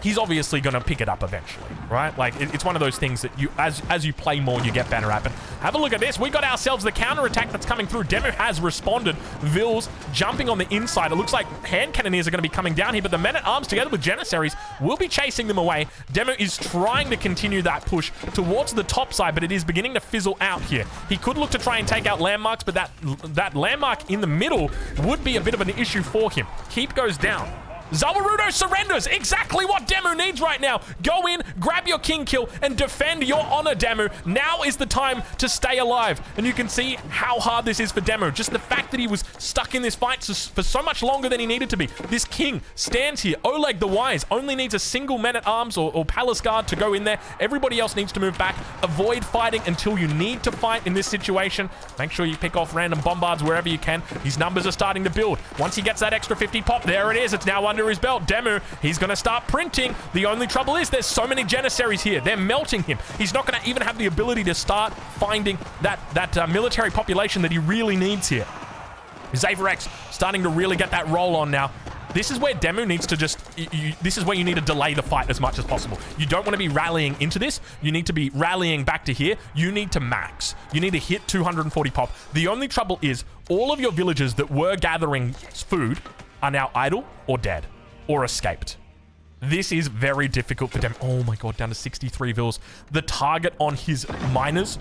he's obviously going to pick it up eventually, right? Like, it's one of those things that you, as you play more, you get better at. But have a look at this. We got ourselves the counter-attack that's coming through. DeMu has responded. Vils jumping on the inside. It looks like Hand Cannoneers are going to be coming down here, but the Men-at-Arms together with Janissaries will be chasing them away. DeMu is trying to continue that push towards the top side, but it is beginning to fizzle out here. He could look to try and take out landmarks, but that landmark in the middle would be a bit of an issue for him. Keep goes down. Zawarudo surrenders. Exactly what DeMu needs right now. Go in, grab your king kill, and defend your honor, DeMu. Now is the time to stay alive. And you can see how hard this is for DeMu. Just the fact that he was stuck in this fight for so much longer than he needed to be. This king stands here. Oleg the Wise only needs a single man-at-arms or palace guard to go in there. Everybody else needs to move back. Avoid fighting until you need to fight in this situation. Make sure you pick off random bombards wherever you can. His numbers are starting to build. Once he gets that extra 50 pop, there it is. It's now under his belt. DeMu, he's going to start printing. The only trouble is there's so many Janissaries here. They're melting him. He's not going to even have the ability to start finding that military population that he really needs here. Xaverex starting to really get that roll on now. This is where DeMu needs to just... this is where you need to delay the fight as much as possible. You don't want to be rallying into this. You need to be rallying back to here. You need to max. You need to hit 240 pop. The only trouble is all of your villagers that were gathering food are now idle or dead or escaped. This is very difficult for them. Oh my god, down to 63 vills. The target on his miners,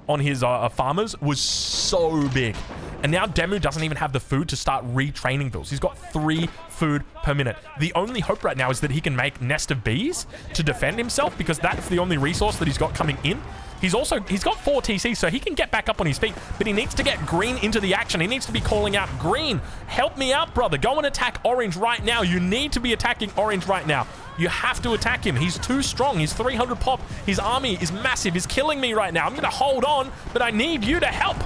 on his farmers, was so big. And now DeMu doesn't even have the food to start retraining vills. He's got 3 food per minute. The only hope right now is that he can make Nest of Bees to defend himself, because that's the only resource that he's got coming in. He's got 4 TC, so he can get back up on his feet, but he needs to get green into the action. He needs to be calling out, green, help me out, brother. Go and attack orange right now. You need to be attacking orange right now. You have to attack him. He's too strong. He's 300 pop. His army is massive. He's killing me right now. I'm going to hold on, but I need you to help.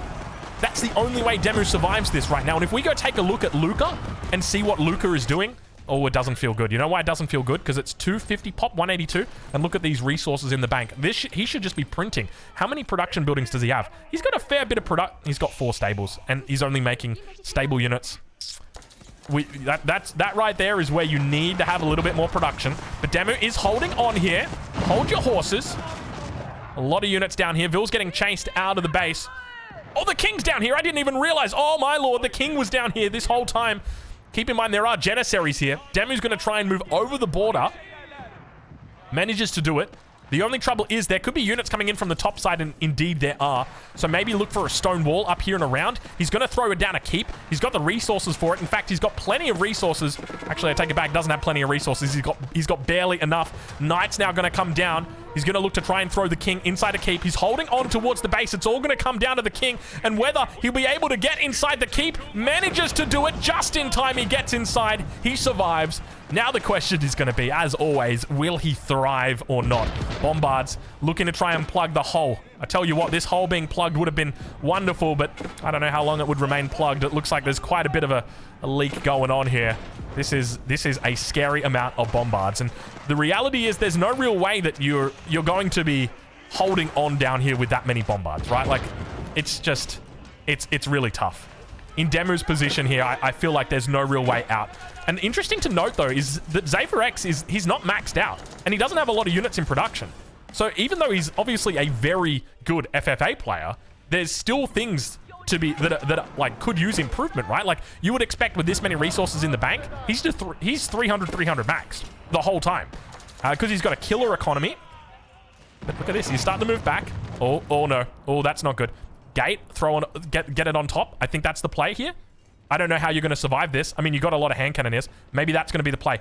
That's the only way DeMu survives this right now. And if we go take a look at Luca and see what Luca is doing, oh, it doesn't feel good. You know why it doesn't feel good? Because it's 250 pop, 182. And look at these resources in the bank. He should just be printing. How many production buildings does he have? He's got a fair bit of He's got 4 stables, and he's only making stable units. That right there is where you need to have a little bit more production. But DeMu is holding on here. Hold your horses. A lot of units down here. Vill's getting chased out of the base. Oh, the king's down here. I didn't even realize. Oh, my lord. The king was down here this whole time. Keep in mind, there are Janissaries here. DeMu's going to try and move over the border. Manages to do it. The only trouble is there could be units coming in from the top side, and indeed there are. So maybe look for a stone wall up here and around. He's going to throw it down a keep. He's got the resources for it. In fact, he's got plenty of resources. Actually, I take it back. Doesn't have plenty of resources. He's got barely enough. Knight's now going to come down. He's going to look to try and throw the king inside a keep. He's holding on towards the base. It's all going to come down to the king, and whether he'll be able to get inside the keep. Manages to do it just in time. He gets inside. He survives. Now the question is going to be, as always, will he thrive or not? Bombards looking to try and plug the hole. I tell you what, this hole being plugged would have been wonderful, but I don't know how long it would remain plugged. It looks like there's quite a bit of a leak going on here. This is a scary amount of bombards, and the reality is there's no real way that you're going to be holding on down here with that many bombards, right? Like, it's just, it's really tough. in DeMu's position here, I feel like there's no real way out. And interesting to note, though, is that Xavier X he's not maxed out, and he doesn't have a lot of units in production. So even though he's obviously a very good FFA player, there's still things to be that like could use improvement, right? Like you would expect with this many resources in the bank, he's 300 maxed the whole time because he's got a killer economy. But look at this, he's starting to move back. Oh no, oh that's not good. Gate, throw on, get it on top. I think that's the play here. I don't know how you're going to survive this. I mean, you got a lot of hand cannoneers. Maybe that's going to be the play.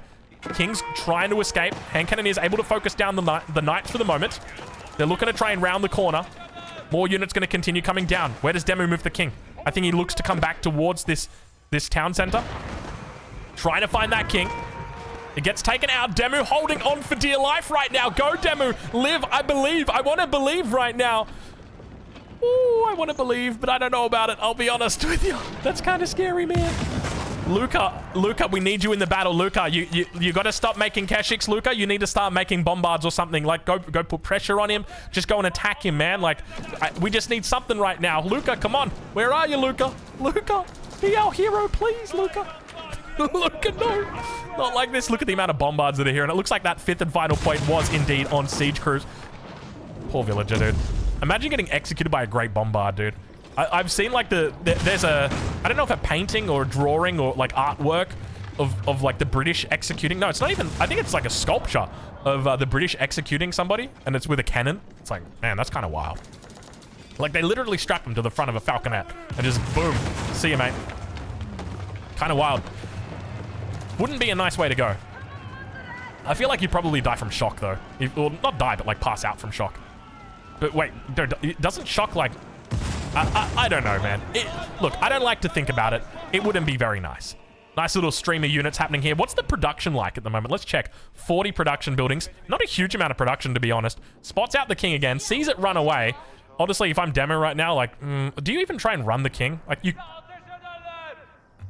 King's trying to escape. Hand cannoneers able to focus down the knights for the moment. They're looking to try and round the corner. More units going to continue coming down. Where does DeMu move the king? I think he looks to come back towards this town center. Trying to find that king. It gets taken out. DeMu holding on for dear life right now. Go, DeMu. Live, I believe. I want to believe right now. Ooh, I want to believe, but I don't know about it. I'll be honest with you. That's kind of scary, man. Luca, we need you in the battle. Luca, you got to stop making Keshiks, Luca. You need to start making bombards or something. Like, go put pressure on him. Just go and attack him, man. Like, we just need something right now. Luca, come on. Where are you, Luca? Luca, be our hero, please, Luca. Luca, no. Not like this. Look at the amount of bombards that are here. And it looks like that 5th and final point was indeed on siege crews. Poor villager, dude. Imagine getting executed by a great bombard, dude. I've seen like there's a, I don't know if a painting or a drawing or like artwork of like the British executing. No, it's not even, I think it's like a sculpture of the British executing somebody and it's with a cannon. It's like, man, that's kind of wild. Like they literally strap them to the front of a falconet and just boom, see you, mate. Kind of wild. Wouldn't be a nice way to go. I feel like you'd probably die from shock though. Well, not die, but like pass out from shock. But wait, doesn't shock like... I don't know, man. Look, I don't like to think about it. It wouldn't be very nice. Nice little stream of units happening here. What's the production like at the moment? Let's check. 40 production buildings. Not a huge amount of production, to be honest. Spots out the king again. Sees it run away. Honestly, if I'm DeMu right now, like... do you even try and run the king? Like, you...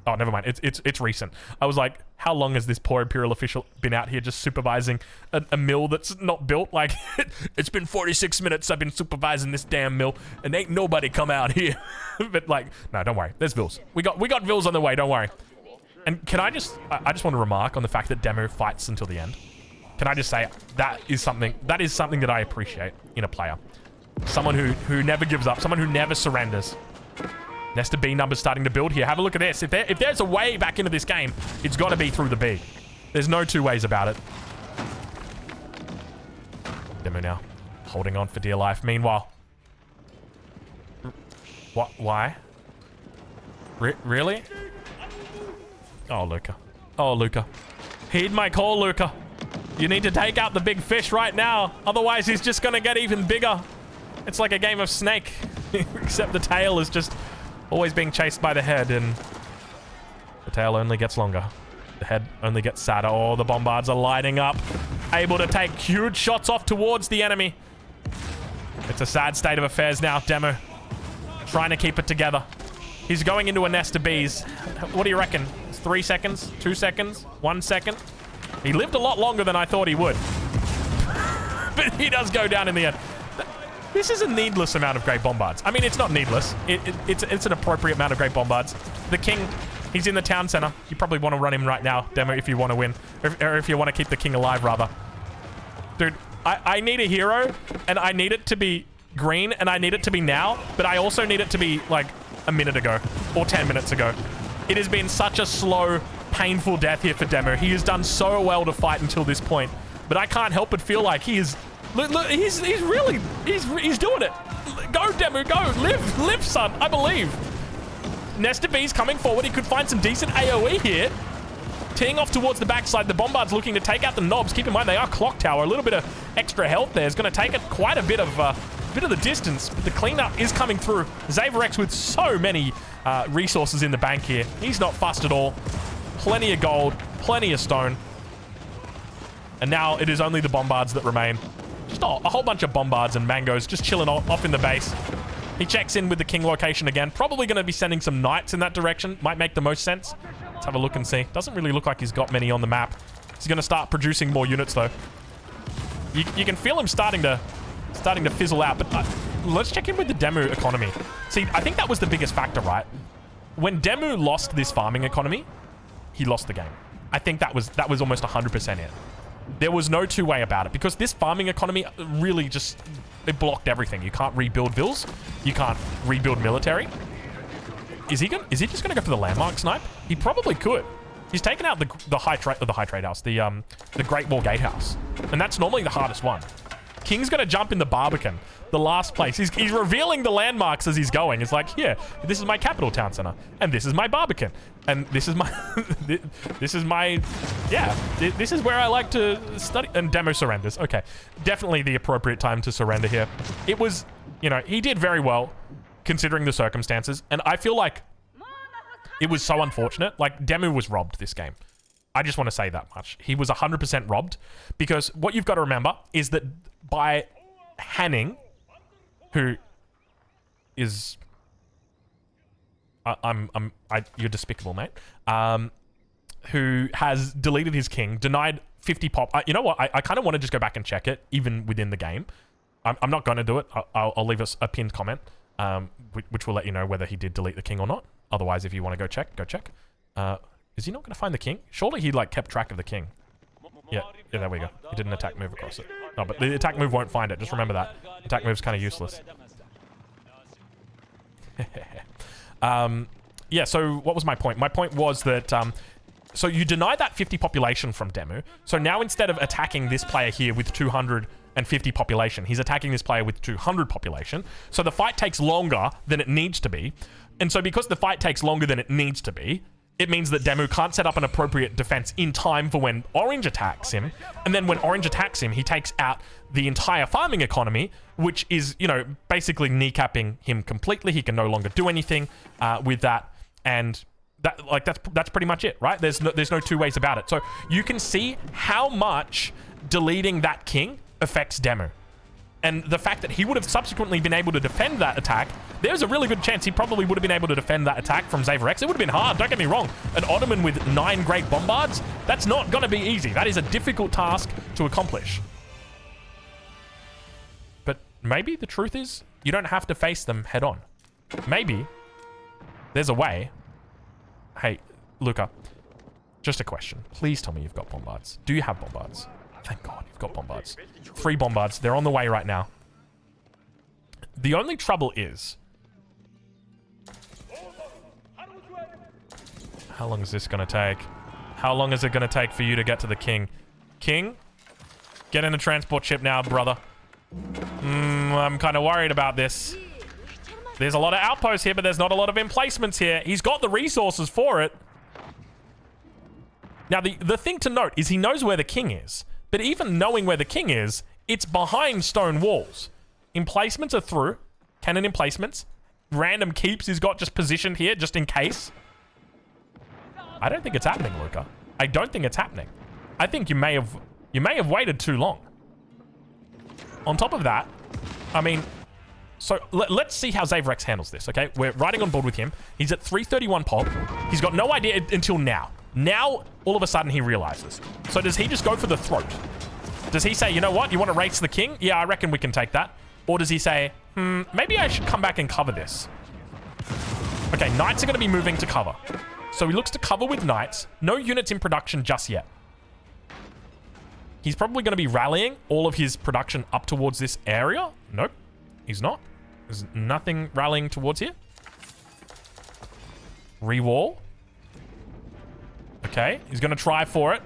Oh, never mind. It's recent. I was like, how long has this poor imperial official been out here just supervising a mill that's not built? Like, it's been 46 minutes I've been supervising this damn mill, and ain't nobody come out here. But like, no, don't worry. There's vills. We got vills on the way. Don't worry. And can I just want to remark on the fact that DeMu fights until the end. Can I just say that is something that I appreciate in a player. Someone who never gives up. Someone who never surrenders. Nesta B numbers starting to build here. Have a look at this. If there's a way back into this game, it's got to be through the B. There's no two ways about it. DeMu now. Holding on for dear life. Meanwhile. What? Why? Really? Oh, Luca. Oh, Luca. Heed my call, Luca. You need to take out the big fish right now. Otherwise, he's just going to get even bigger. It's like a game of Snake. Except the tail is just... always being chased by the head, and the tail only gets longer. The head only gets sadder. Oh, the bombards are lighting up. Able to take huge shots off towards the enemy. It's a sad state of affairs now. DeMu trying to keep it together. He's going into a nest of bees. What do you reckon? 3 seconds? 2 seconds? 1 second? He lived a lot longer than I thought he would. But he does go down in the end. This is a needless amount of great bombards. I mean, it's not needless. It's an appropriate amount of great bombards. The king, he's in the town center. You probably want to run him right now, DeMu, if you want to win. Or if you want to keep the king alive, rather. Dude, I need a hero, and I need it to be green, and I need it to be now, but I also need it to be, like, a minute ago. Or 10 minutes ago. It has been such a slow, painful death here for DeMu. He has done so well to fight until this point. But I can't help but feel like he is... Look, he's doing it. Go, DeMu, go. Live, son. I believe. Nesta B's coming forward. He could find some decent AoE here. Teeing off towards the backside. The bombard's looking to take out the knobs. Keep in mind, they are clock tower. A little bit of extra health there is going to take it quite a bit of the distance. But the cleanup is coming through. Xavier X with so many resources in the bank here. He's not fussed at all. Plenty of gold. Plenty of stone. And now it is only the bombards that remain. Just a whole bunch of bombards and mangoes just chilling off in the base. He checks in with the king location again. Probably going to be sending some knights in that direction. Might make the most sense. Let's have a look and see. Doesn't really look like he's got many on the map. He's going to start producing more units, though. You can feel him starting to fizzle out. But let's check in with the DeMu economy. See, I think that was the biggest factor, right? when DeMu lost this farming economy, he lost the game. I think that was almost 100% it. There was no two-way about it, because this farming economy really just, it blocked everything. You can't rebuild vills. You can't rebuild military. Is he just gonna go for the landmark snipe? He probably could. He's taken out the high trade house, the Great Wall Gatehouse, and that's normally the hardest one. King's gonna jump in the Barbican, the last place. He's revealing the landmarks as he's going. It's like, here, this is my capital town center, and this is my Barbican, and this is my, this is my, yeah, this is where I like to study. And DeMu surrenders. Okay, definitely the appropriate time to surrender here. It was, you know, he did very well considering the circumstances, and I feel like it was so unfortunate. Like, DeMu was robbed this game. I just want to say that much. He was 100% robbed, because what you've got to remember is that by Hanning, who is... you're despicable, mate. Who has deleted his king, denied 50 pop... you know what? I kind of want to just go back and check it, even within the game. I'm not going to do it. I'll leave us a pinned comment, which will let you know whether he did delete the king or not. Otherwise, if you want to go check, go check. Is he not going to find the king? Surely he, like, kept track of the king. Yeah, there we go. He did an attack move across it. No, but the attack move won't find it. Just remember that. Attack move's kind of useless. Yeah, so what was my point? My point was that, so you deny that 50 population from DeMu. So now instead of attacking this player here with 250 population, he's attacking this player with 200 population. So the fight takes longer than it needs to be. And so because the fight takes longer than it needs to be, it means that DeMu can't set up an appropriate defense in time for when Orange attacks him. And then when Orange attacks him, he takes out the entire farming economy, which is, you know, basically kneecapping him completely. He can no longer do anything with that. And that, like, that's pretty much it, right? There's no two ways about it. So you can see how much deleting that king affects DeMu. And the fact that he would have subsequently been able to defend that attack, there's a really good chance he probably would have been able to defend that attack from Xaver. It would have been hard, don't get me wrong. An Ottoman with 9 great bombards, that's not going to be easy. That is a difficult task to accomplish. But maybe the truth is, you don't have to face them head on. Maybe there's a way. Hey, Luca, just a question. Please tell me you've got bombards. Do you have bombards? Thank God you've got bombards. 3 bombards. They're on the way right now. The only trouble is... how long is this going to take? How long is it going to take for you to get to the king? King? Get in a transport ship now, brother. I'm kind of worried about this. There's a lot of outposts here, but there's not a lot of emplacements here. He's got the resources for it. Now, the thing to note is he knows where the king is. But even knowing where the king is, it's behind stone walls. Emplacements are through. Cannon emplacements. Random keeps he's got just positioned here, just in case. I don't think it's happening, Luca. I don't think it's happening. I think you may have waited too long. On top of that, I mean, so let's see how Xaver handles this, okay? We're riding on board with him. He's at 331 pop. He's got no idea until now. Now, all of a sudden, he realizes. So does he just go for the throat? Does he say, you know what? You want to race the king? Yeah, I reckon we can take that. Or does he say, maybe I should come back and cover this? Okay, knights are going to be moving to cover. So he looks to cover with knights. No units in production just yet. He's probably going to be rallying all of his production up towards this area. Nope, he's not. There's nothing rallying towards here. Rewall. Okay, he's going to try for it.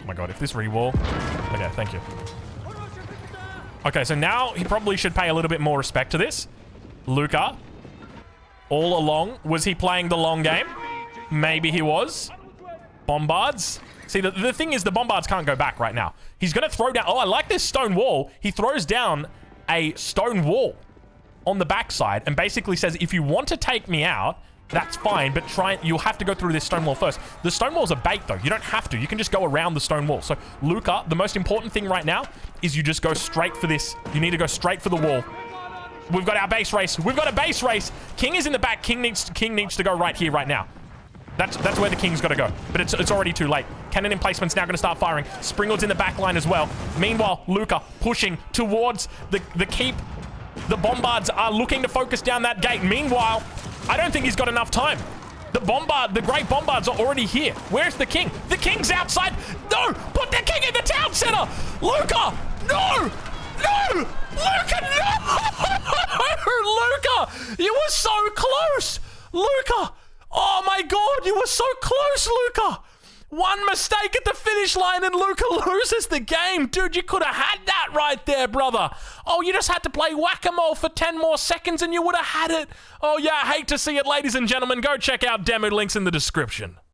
Oh my God, if this rewall... okay, thank you. Okay, so now he probably should pay a little bit more respect to this. Luca, all along, was he playing the long game? Maybe he was. Bombards. See, the thing is the bombards can't go back right now. He's going to throw down... oh, I like this stone wall. He throws down a stone wall on the backside and basically says, if you want to take me out... that's fine, but you'll have to go through this stone wall first. The stone wall's a bait, though. You don't have to. You can just go around the stone wall. So, Luca, the most important thing right now is you just go straight for this. You need to go straight for the wall. We've got our base race. We've got a base race. King is in the back. King needs to go right here, right now. That's where the king's got to go. But it's already too late. Cannon emplacement's now going to start firing. Springald's in the back line as well. Meanwhile, Luca pushing towards the keep. The Bombards are looking to focus down that gate. Meanwhile, I don't think he's got enough time. The Great Bombards are already here. Where's the king? The king's outside. No! Put the king in the town center! Luca! No! No! Luca, no! Luca! You were so close! Luca! Oh my god, you were so close, Luca! One mistake at the finish line and Luca loses the game. Dude, you could have had that right there, brother. Oh, you just had to play whack-a-mole for 10 more seconds and you would have had it. Oh yeah, I hate to see it, ladies and gentlemen. Go check out DeMu, links in the description.